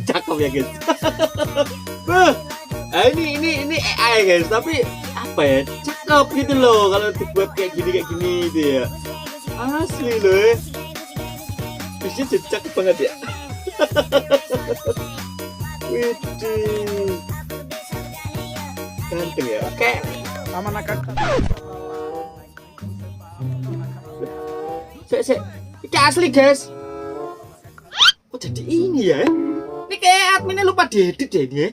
cakep ya guys. Wah, ini AI guys, tapi apa ya, cakep gitu loh kalau dibuat kayak gini gitu ya. Asli loh ya. Bisa cakep banget ya. Widih, ganteng ya. Oke, Sama nakak. Sek. Ini asli guys. Oh jadi ini ya. Ini kayak adminnya lupa diedit ya ini ya.